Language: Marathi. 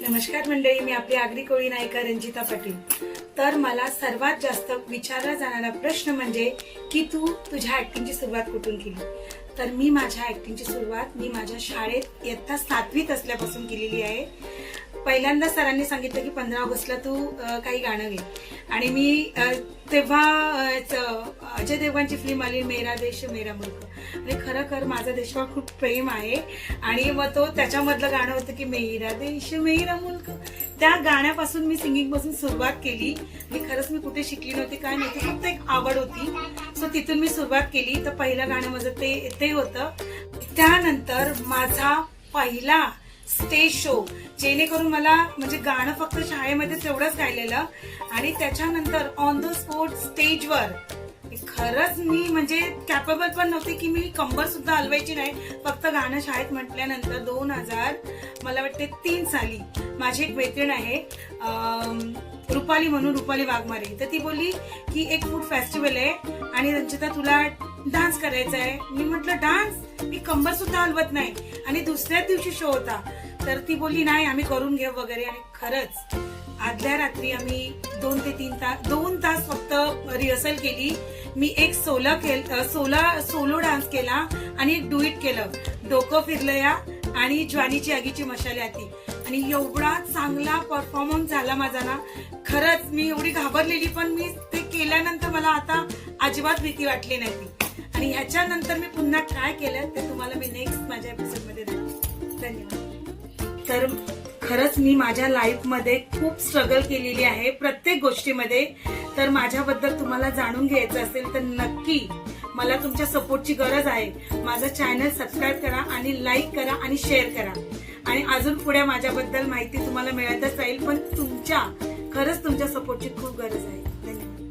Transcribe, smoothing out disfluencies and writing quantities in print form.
नमस्कार मंडळी, मी आपली आगरी कोळी नायिका रंजिता पाटील। तर मला सर्वात जास्त विचारला जाणारा प्रश्न म्हणजे की तू तुझ्या ऍक्टिंगची सुरुवात कुठून केली। तर मी माझ्या ऍक्टिंगची सुरुवात माझ्या शाळेत इयत्ता 7वीत असल्यापासून केलेली आहे। पहिल्यांदा सरांनी सांगितलं की 15 ऑगस्टला तू काही गाणं गे आणि मी तेव्हा अजय देवगणची फिल्म आली मेरा देश मेरा मुल्क आणि खरं माझा देशावर खूप प्रेम आहे आणि मग तो त्याच्यामधलं गाणं होतं की मेरा देश मेरा मुल्क। त्या गाण्यापासून मी सिंगिंग पासून सुरुवात केली आणि खरंच मी कुठे शिकली नव्हती काय नव्हती, फक्त एक आवड होती। सो तिथून मी सुरुवात केली। तर पहिलं गाणं माझं ते होतं। त्यानंतर माझा पहिला स्टेज शो जेणेकरून मला म्हणजे गाणं फक्त शाळेमध्ये तेवढंच गायलेलं आणि त्याच्यानंतर ऑन द स्पॉट स्टेजवर खरंच मी म्हणजे कॅपेबल पण नव्हते की मी कंबर सुद्धा हलवायची नाही। फक्त गाणं शाळेत म्हटल्यानंतर 2000 मला वाटते 3 साली माझी एक मैत्रीण आहे रुपाली म्हणून, रुपाली वाघमारे। तर ती बोलली की एक फूड फेस्टिवल आहे आणि रंजिता तुला डान्स करायचा आहे। मी म्हटलं डान्स, मी कंबर सुद्धा हलवत नाही आणि दुसऱ्याच दिवशी शो होता। तर ती बोलली नाही आम्ही करून घेऊ वगैरे आणि खरंच आदल्या रात्री आम्ही 2 तास फक्त रिहर्सल केली। मी एक सोलो डान्स केला आणि एक डुईट केलं, डोकं फिरलं या आणि ज्वानीची आगीची मशाली आती आणि एवढा चांगला परफॉर्मन्स झाला माझा ना। खरंच मी एवढी घाबरलेली पण मी ते केल्यानंतर मला आता अजिबात भीती वाटली नाही। आणि ह्याच्यानंतर मी पुन्हा काय केलं ते तुम्हाला मी नेक्स्ट माझ्या एपिसोड मध्ये दाखवेन। धन्यवाद। तर खरंच मी माझ्या लाईफ मध्ये खूप स्ट्रगल केलेली आहे प्रत्येक गोष्टीमध्ये। तर माझ्याबद्दल तुम्हाला जाणून घ्यायचं असेल तर नक्की मला तुमच्या सपोर्टची गरज आहे। माझं चॅनल सबस्क्राईब करा आणि लाईक करा आणि शेअर करा आणि अजून पुढे माझ्याबद्दल माहिती तुम्हाला मिळतच राहील, पण खरंच तुमच्या सपोर्टची खूप गरज आहे। धन्यवाद।